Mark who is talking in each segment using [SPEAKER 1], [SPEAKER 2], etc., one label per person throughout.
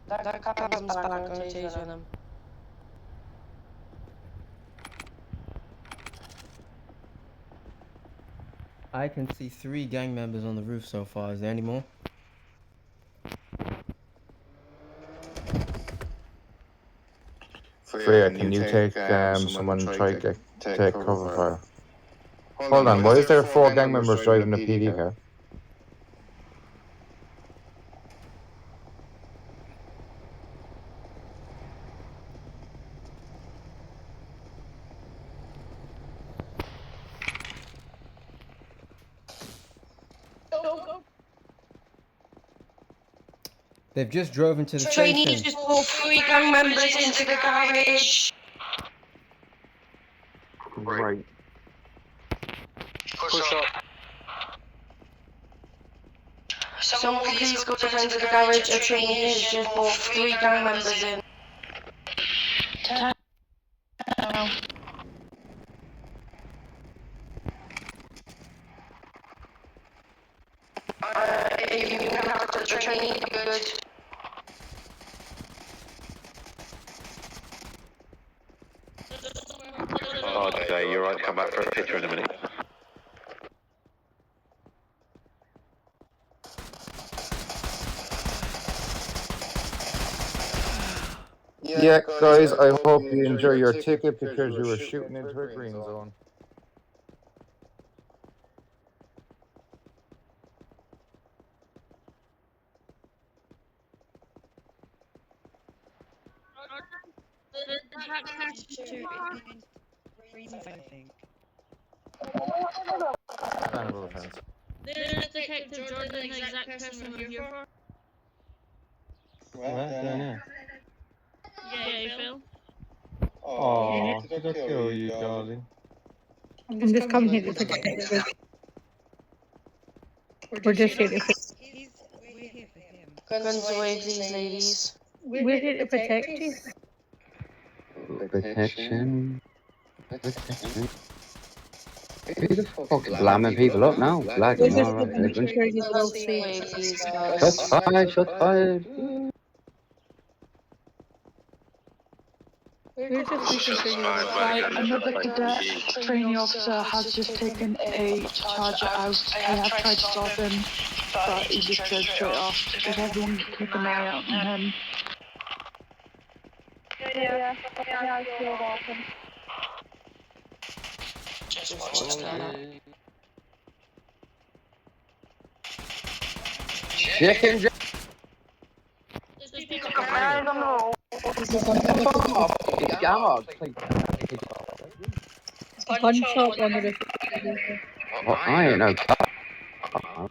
[SPEAKER 1] That comes back, I'm tasing him.
[SPEAKER 2] I can see 3 gang members on the roof so far. Is there any more?
[SPEAKER 3] Freya, can you take someone and try to take cover fire? Hold on, why is there 4 gang members driving the PD car?
[SPEAKER 2] They've just drove into the
[SPEAKER 1] Trainees
[SPEAKER 2] station.
[SPEAKER 1] just brought 3 gang members into the garage.
[SPEAKER 3] Right.
[SPEAKER 4] Push up.
[SPEAKER 1] Someone please go into the garage. A trainee has just brought 3 gang members in. If you can capture the trainee, good.
[SPEAKER 4] Oh, Jay, you're right to come back for a picture in a minute.
[SPEAKER 3] Yeah, guys, I hope you enjoy your ticket because you were shooting into a green zone. Understandable offense.
[SPEAKER 5] There's Detective Jordan, the exact person we're here for.
[SPEAKER 6] Well, don't know.
[SPEAKER 5] Yeah, Phil.
[SPEAKER 6] Oh, did I kill you, darling?
[SPEAKER 7] I'm just coming here to protect you. We're just here to
[SPEAKER 8] We're here for him.
[SPEAKER 1] Guns away, please, ladies.
[SPEAKER 7] We're here to protect you.
[SPEAKER 9] Protection. Who the fuck's blamming people up now? Black,
[SPEAKER 7] We're just
[SPEAKER 9] alright.
[SPEAKER 7] making sure you're all
[SPEAKER 1] Safe
[SPEAKER 7] safe.
[SPEAKER 1] way, please,
[SPEAKER 9] Shots
[SPEAKER 1] guys.
[SPEAKER 9] fired, shots fired.
[SPEAKER 7] We're just making sure you're all safe.
[SPEAKER 10] Right, another cadet training officer has just taken a charger out. I have tried to stop him, but he just drove straight off. Just everyone keep an eye out on him. Yeah, I feel welcome.
[SPEAKER 1] Just watch that.
[SPEAKER 9] Chicken Jack.
[SPEAKER 5] There's people
[SPEAKER 10] I don't know.
[SPEAKER 9] Fuck off, you gamma.
[SPEAKER 7] Gunshot one of the
[SPEAKER 9] Oh, I ain't no cop.
[SPEAKER 6] One of them.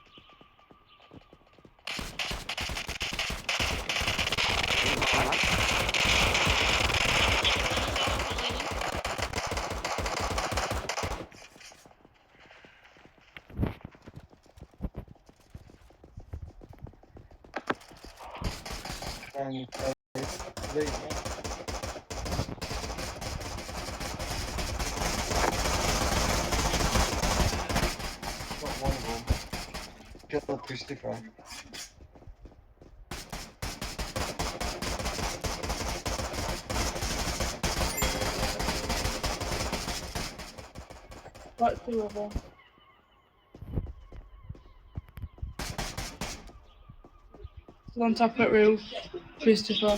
[SPEAKER 6] Kill Christopher.
[SPEAKER 10] What's the other? On top of that roof, Christopher.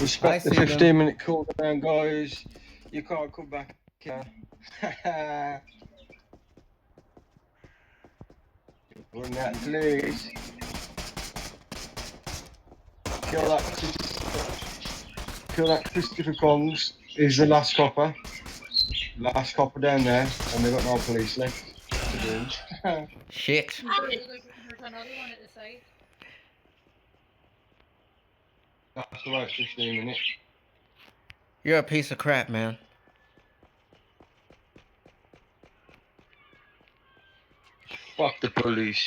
[SPEAKER 6] Respect the 15-minute cooldown, guys. You can't come back here. Run that, please. Kill that Christopher Congs. He's the last copper. Last copper down there, and they've got no police left to do.
[SPEAKER 2] Shit.
[SPEAKER 6] That's the last 15 minutes.
[SPEAKER 2] You're a piece of crap, man.
[SPEAKER 6] Fuck the police.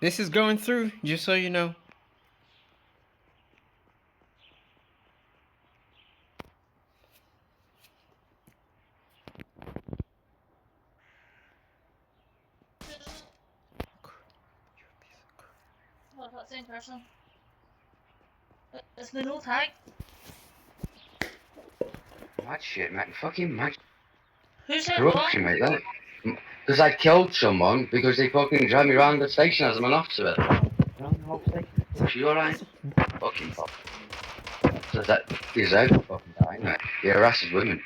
[SPEAKER 2] This is going through, just so you know.
[SPEAKER 5] Same person. It's the new tag.
[SPEAKER 9] Mad shit, mate. Fucking mad
[SPEAKER 5] Who said what?
[SPEAKER 9] corruption, mate. That. Because I killed someone because they fucking dragged me around the station as I'm an officer. Around the whole station. You alright? Fucking fuck. So that is out fucking dying, mate. He harasses women.